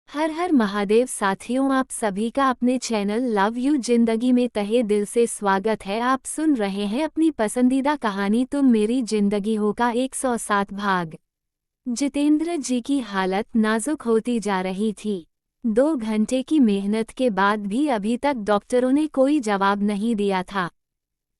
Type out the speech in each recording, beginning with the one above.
हर हर महादेव साथियों, आप सभी का अपने चैनल लव यू जिंदगी में तहे दिल से स्वागत है। आप सुन रहे हैं अपनी पसंदीदा कहानी तुम मेरी जिंदगी हो का 107 भाग। जितेंद्र जी की हालत नाजुक होती जा रही थी। 2 घंटे की मेहनत के बाद भी अभी तक डॉक्टरों ने कोई जवाब नहीं दिया था।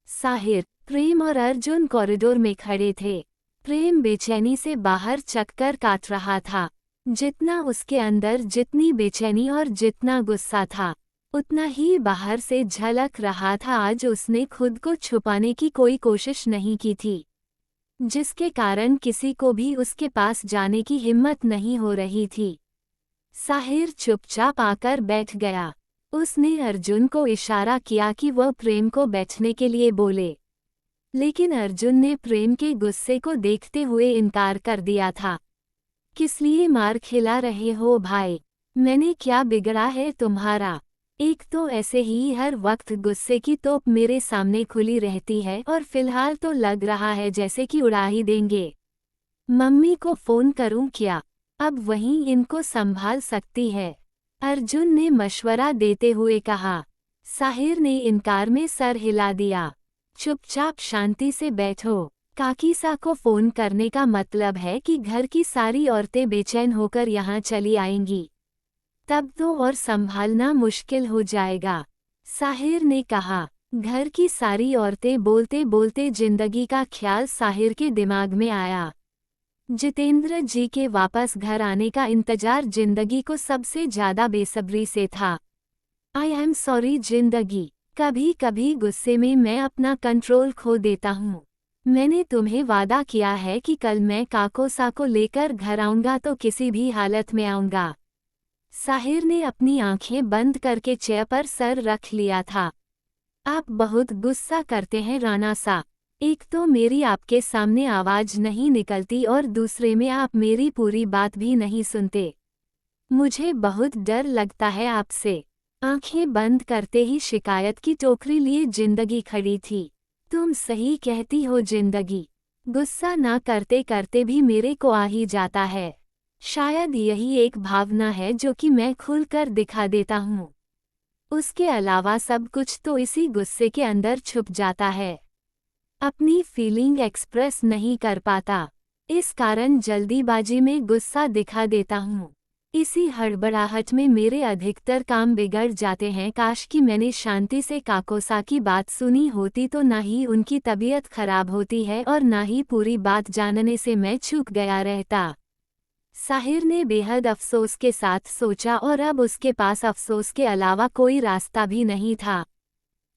साहिर, प्रेम और अर्जुन कॉरिडोर में खड़े थे। प्रेम बेचैनी से बाहर चक्कर काट रहा था। जितना उसके अंदर जितनी बेचैनी और जितना गुस्सा था, उतना ही बाहर से झलक रहा था। आज उसने खुद को छुपाने की कोई कोशिश नहीं की थी, जिसके कारण किसी को भी उसके पास जाने की हिम्मत नहीं हो रही थी। साहिर चुपचाप आकर बैठ गया। उसने अर्जुन को इशारा किया कि वह प्रेम को बैठने के लिए बोले, लेकिन अर्जुन ने प्रेम के गुस्से को देखते हुए इनकार कर दिया था। किस लिए मार खिला रहे हो भाई? मैंने क्या बिगड़ा है तुम्हारा? एक तो ऐसे ही हर वक्त गुस्से की तोप मेरे सामने खुली रहती है और फिलहाल तो लग रहा है जैसे कि उड़ा ही देंगे। मम्मी को फोन करूं क्या? अब वहीं इनको संभाल सकती है, अर्जुन ने मशवरा देते हुए कहा। साहिर ने इनकार में सर हिला दिया। चुपचाप शांति से बैठो। काकीसा को फोन करने का मतलब है कि घर की सारी औरतें बेचैन होकर यहाँ चली आएंगी, तब तो और संभालना मुश्किल हो जाएगा, साहिर ने कहा। घर की सारी औरतें बोलते बोलते जिंदगी का ख्याल साहिर के दिमाग में आया। जितेंद्र जी के वापस घर आने का इंतजार जिंदगी को सबसे ज्यादा बेसब्री से था। आई एम सॉरी जिंदगी, कभी कभी गुस्से में मैं अपना कंट्रोल खो देता हूँ। मैंने तुम्हें वादा किया है कि कल मैं काकोसा को लेकर घर आऊंगा तो किसी भी हालत में आऊंगा। साहिर ने अपनी आंखें बंद करके चेयर पर सर रख लिया था। आप बहुत गुस्सा करते हैं राणा सा। एक तो मेरी आपके सामने आवाज नहीं निकलती और दूसरे में आप मेरी पूरी बात भी नहीं सुनते। मुझे बहुत डर लगता है आपसे। आंखें बंद करते ही शिकायत की टोकरी लिए जिंदगी खड़ी थी। तुम सही कहती हो जिंदगी, गुस्सा ना करते करते भी मेरे को आ ही जाता है। शायद यही एक भावना है जो कि मैं खुलकर दिखा देता हूँ। उसके अलावा सब कुछ तो इसी गुस्से के अंदर छुप जाता है। अपनी फीलिंग एक्सप्रेस नहीं कर पाता, इस कारण जल्दीबाजी में गुस्सा दिखा देता हूँ। इसी हड़बड़ाहट में मेरे अधिकतर काम बिगड़ जाते हैं। काश कि मैंने शांति से काकोसा की बात सुनी होती तो ना ही उनकी तबीयत खराब होती है और ना ही पूरी बात जानने से मैं चूक गया रहता। साहिर ने बेहद अफसोस के साथ सोचा और अब उसके पास अफसोस के अलावा कोई रास्ता भी नहीं था।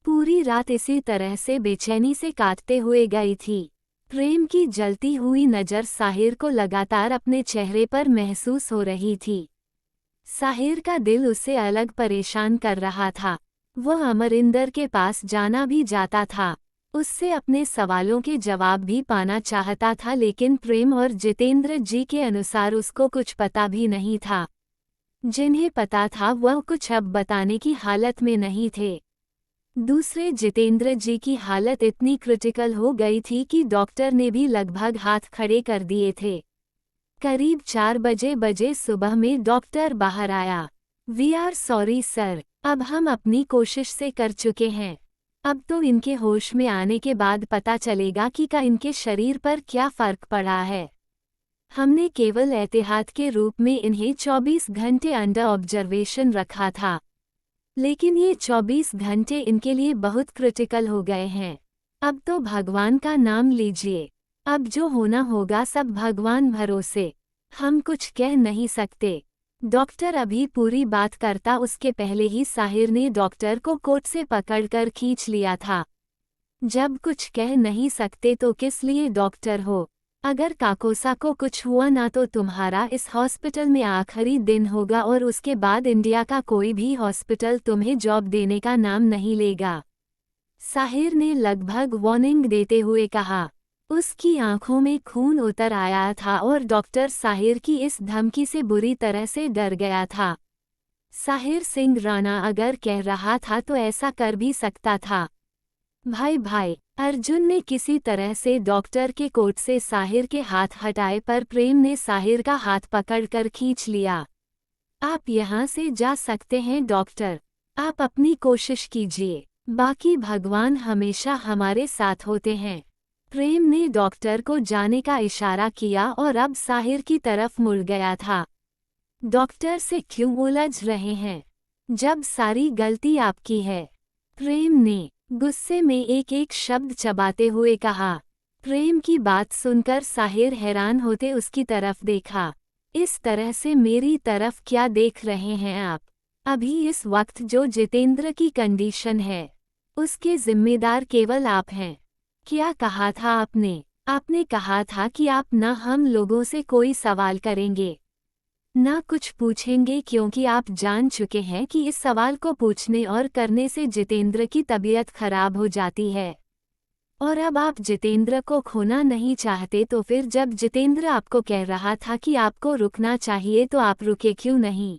पूरी रात इसी तरह से बेचैनी से काटते हुए गई थी। प्रेम की जलती हुई नज़र साहिर को लगातार अपने चेहरे पर महसूस हो रही थी। साहिर का दिल उसे अलग परेशान कर रहा था। वह अमरिंदर के पास जाना भी जाता था, उससे अपने सवालों के जवाब भी पाना चाहता था, लेकिन प्रेम और जितेंद्र जी के अनुसार उसको कुछ पता भी नहीं था। जिन्हें पता था वह कुछ अब बताने की हालत में नहीं थे। दूसरे जितेंद्र जी की हालत इतनी क्रिटिकल हो गई थी कि डॉक्टर ने भी लगभग हाथ खड़े कर दिए थे। करीब 4 बजे सुबह में डॉक्टर बाहर आया। वी आर सॉरी सर, अब हम अपनी कोशिश से कर चुके हैं। अब तो इनके होश में आने के बाद पता चलेगा कि इनके शरीर पर क्या फर्क पड़ा है। हमने केवल एहतियात के रूप में इन्हें 24 घंटे अंडर ऑब्जर्वेशन रखा था, लेकिन ये 24 घंटे इनके लिए बहुत क्रिटिकल हो गए हैं। अब तो भगवान का नाम लीजिए, अब जो होना होगा सब भगवान भरोसे, हम कुछ कह नहीं सकते। डॉक्टर अभी पूरी बात करता उसके पहले ही साहिर ने डॉक्टर को कोट से पकड़कर खींच लिया था। जब कुछ कह नहीं सकते तो किस लिए डॉक्टर हो? अगर काकोसा को कुछ हुआ ना तो तुम्हारा इस हॉस्पिटल में आखिरी दिन होगा और उसके बाद इंडिया का कोई भी हॉस्पिटल तुम्हें जॉब देने का नाम नहीं लेगा, साहिर ने लगभग वार्निंग देते हुए कहा। उसकी आंखों में खून उतर आया था और डॉक्टर साहिर की इस धमकी से बुरी तरह से डर गया था। साहिर सिंह राणा अगर कह रहा था तो ऐसा कर भी सकता था। भाई, अर्जुन ने किसी तरह से डॉक्टर के कोट से साहिर के हाथ हटाए पर प्रेम ने साहिर का हाथ पकड़कर खींच लिया। आप यहाँ से जा सकते हैं डॉक्टर। आप अपनी कोशिश कीजिए, बाकी भगवान हमेशा हमारे साथ होते हैं। प्रेम ने डॉक्टर को जाने का इशारा किया और अब साहिर की तरफ मुड़ गया था। डॉक्टर से क्यों उलझ रहे हैं, जब सारी गलती आपकी है? प्रेम ने गुस्से में एक एक शब्द चबाते हुए कहा। प्रेम की बात सुनकर साहिर हैरान होते उसकी तरफ देखा। इस तरह से मेरी तरफ क्या देख रहे हैं आप? अभी इस वक्त जो जितेंद्र की कंडीशन है, उसके जिम्मेदार केवल आप हैं। क्या कहा था आपने? आपने कहा था कि आप न हम लोगों से कोई सवाल करेंगे, न कुछ पूछेंगे, क्योंकि आप जान चुके हैं कि इस सवाल को पूछने और करने से जितेंद्र की तबीयत खराब हो जाती है। और अब आप जितेंद्र को खोना नहीं चाहते, तो फिर जब जितेंद्र आपको कह रहा था कि आपको रुकना चाहिए तो आप रुके क्यों नहीं?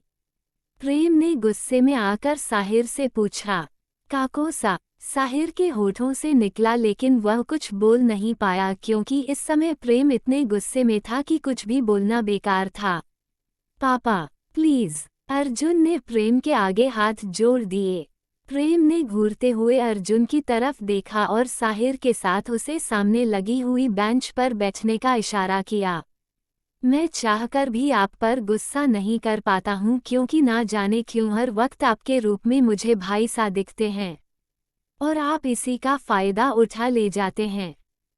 प्रेम ने गुस्से में आकर साहिर से पूछा। काकोसा साहिर के होठों से निकला, लेकिन वह कुछ बोल नहीं पाया क्योंकि इस समय प्रेम इतने गुस्से में था कि कुछ भी बोलना बेकार था। पापा प्लीज, अर्जुन ने प्रेम के आगे हाथ जोड़ दिए। प्रेम ने घूरते हुए अर्जुन की तरफ देखा और साहिर के साथ उसे सामने लगी हुई बेंच पर बैठने का इशारा किया। मैं चाहकर भी आप पर गुस्सा नहीं कर पाता हूँ, क्योंकि ना जाने क्यों हर वक्त आपके रूप में मुझे भाई सा दिखते हैं और आप इसी का फायदा उठा ले जाते हैं।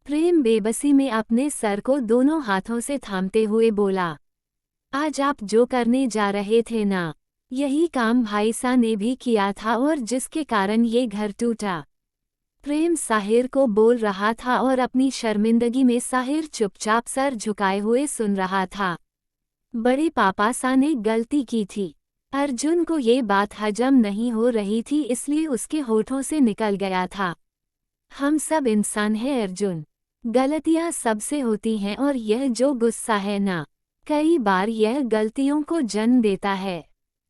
प्रेम बेबसी में अपने सर को दोनों हाथों से थामते हुए बोला। आज आप जो करने जा रहे थे ना, यही काम भाईसा ने भी किया था और जिसके कारण ये घर टूटा। प्रेम साहिर को बोल रहा था और अपनी शर्मिंदगी में साहिर चुपचाप सर झुकाए हुए सुन रहा था। बड़े पापा सा ने गलती की थी। अर्जुन को ये बात हजम नहीं हो रही थी, इसलिए उसके होठों से निकल गया था। हम सब इंसान हैं अर्जुन, गलतियां सबसे होती हैं और यह जो गुस्सा है ना, कई बार यह गलतियों को जन्म देता है।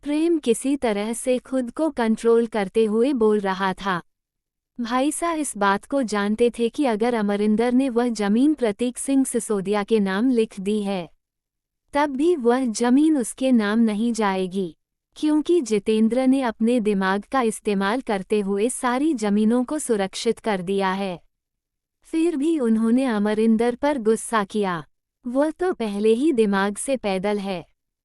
प्रेम किसी तरह से खुद को कंट्रोल करते हुए बोल रहा था। भाईसा इस बात को जानते थे कि अगर अमरिंदर ने वह जमीन प्रतीक सिंह सिसोदिया के नाम लिख दी है, तब भी वह जमीन उसके नाम नहीं जाएगी, क्योंकि जितेंद्र ने अपने दिमाग का इस्तेमाल करते हुए सारी जमीनों को सुरक्षित कर दिया है। फिर भी उन्होंने अमरिंदर पर गुस्सा किया। वह तो पहले ही दिमाग से पैदल है।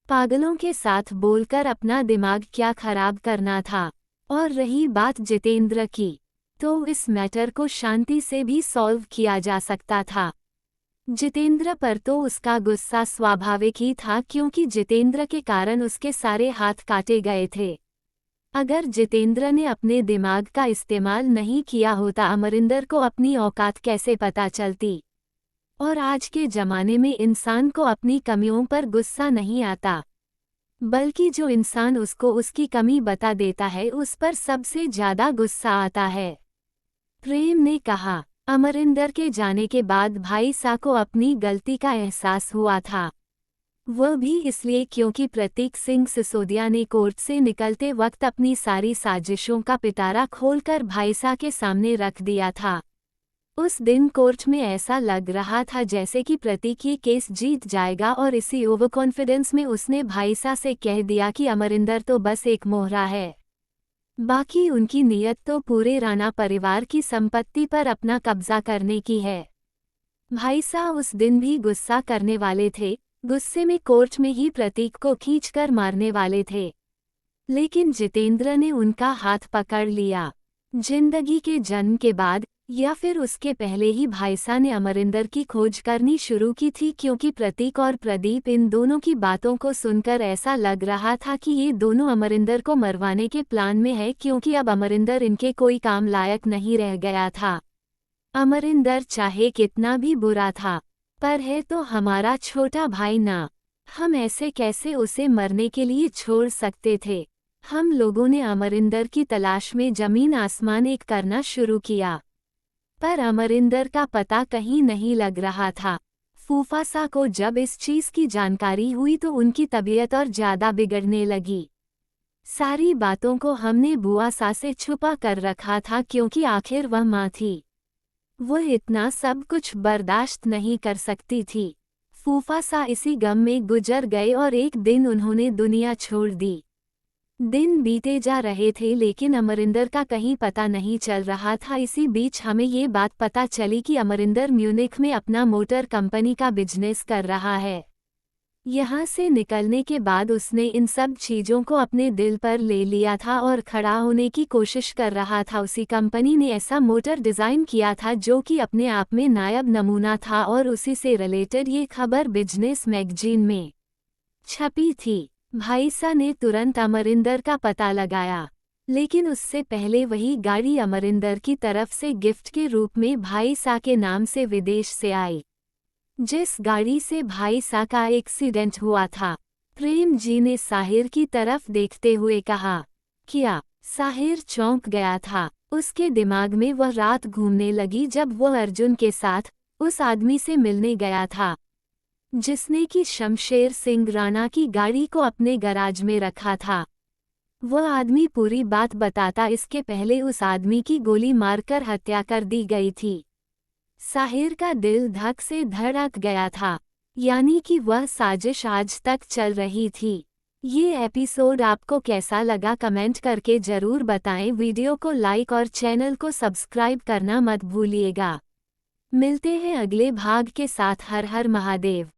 पागलों के साथ बोलकर अपना दिमाग क्या खराब करना था। और रही बात जितेंद्र की, तो इस मैटर को शांति से भी सॉल्व किया जा सकता था। जितेंद्र पर तो उसका गुस्सा स्वाभाविक ही था, क्योंकि जितेंद्र के कारण उसके सारे हाथ काटे गए थे। अगर जितेंद्र ने अपने दिमाग का इस्तेमाल नहीं किया होता, अमरिंदर को अपनी औकात कैसे पता चलती? और आज के ज़माने में इंसान को अपनी कमियों पर गुस्सा नहीं आता, बल्कि जो इंसान उसको उसकी कमी बता देता है उस पर सबसे ज़्यादा गुस्सा आता है। प्रेम ने कहा। अमरिंदर के जाने के बाद भाईसा को अपनी गलती का एहसास हुआ था। वह भी इसलिए क्योंकि प्रतीक सिंह सिसोदिया ने कोर्ट से निकलते वक्त अपनी सारी साजिशों का पिटारा खोलकर भाईसा के सामने रख दिया था। उस दिन कोर्ट में ऐसा लग रहा था जैसे कि प्रतीक ये केस जीत जाएगा, और इसी ओवर कॉन्फिडेंस में उसने भाईसा से कह दिया कि अमरिंदर तो बस एक मोहरा है, बाकी उनकी नीयत तो पूरे राणा परिवार की संपत्ति पर अपना कब्जा करने की है। भाईसा उस दिन भी गुस्सा करने वाले थे, गुस्से में कोर्ट में ही प्रतीक को खींचकर मारने वाले थे, लेकिन जितेंद्र ने उनका हाथ पकड़ लिया। जिंदगी के जन्म के बाद या फिर उसके पहले ही भाईसा ने अमरिंदर की खोज करनी शुरू की थी, क्योंकि प्रतीक और प्रदीप इन दोनों की बातों को सुनकर ऐसा लग रहा था कि ये दोनों अमरिंदर को मरवाने के प्लान में है, क्योंकि अब अमरिंदर इनके कोई काम लायक नहीं रह गया था। अमरिंदर चाहे कितना भी बुरा था, पर है तो हमारा छोटा भाई ना, हम ऐसे कैसे उसे मरने के लिए छोड़ सकते थे। हम लोगों ने अमरिंदर की तलाश में जमीन आसमान एक करना शुरू किया, पर अमरिंदर का पता कहीं नहीं लग रहा था। फूफासा को जब इस चीज़ की जानकारी हुई तो उनकी तबीयत और ज़्यादा बिगड़ने लगी। सारी बातों को हमने बुआ सा से छुपा कर रखा था, क्योंकि आखिर वह माँ थी, वह इतना सब कुछ बर्दाश्त नहीं कर सकती थी। फूफा सा इसी गम में गुजर गए और एक दिन उन्होंने दुनिया छोड़ दी। दिन बीते जा रहे थे लेकिन अमरिंदर का कहीं पता नहीं चल रहा था। इसी बीच हमें ये बात पता चली कि अमरिंदर म्यूनिख में अपना मोटर कंपनी का बिजनेस कर रहा है। यहाँ से निकलने के बाद उसने इन सब चीज़ों को अपने दिल पर ले लिया था और खड़ा होने की कोशिश कर रहा था। उसी कंपनी ने ऐसा मोटर डिज़ाइन किया था जो कि अपने आप में नायाब नमूना था और उसी से रिलेटेड ये खबर बिजनेस मैगजीन में छपी थी। भाईसा ने तुरंत अमरिंदर का पता लगाया, लेकिन उससे पहले वही गाड़ी अमरिंदर की तरफ से गिफ्ट के रूप में भाईसा के नाम से विदेश से आई, जिस गाड़ी से भाईसा का एक्सीडेंट हुआ था। प्रेम जी ने साहिर की तरफ देखते हुए कहा, क्या? साहिर चौंक गया था। उसके दिमाग में वह रात घूमने लगी जब वह अर्जुन के साथ उस आदमी से मिलने गया था जिसने कि शमशेर सिंह राणा की गाड़ी को अपने गैराज में रखा था। वह आदमी पूरी बात बताता इसके पहले उस आदमी की गोली मारकर हत्या कर दी गई थी। साहिर का दिल धक से धड़क गया था, यानी कि वह साजिश आज तक चल रही थी। ये एपिसोड आपको कैसा लगा कमेंट करके ज़रूर बताएं। वीडियो को लाइक और चैनल को सब्सक्राइब करना मत भूलिएगा। मिलते हैं अगले भाग के साथ। हर हर महादेव।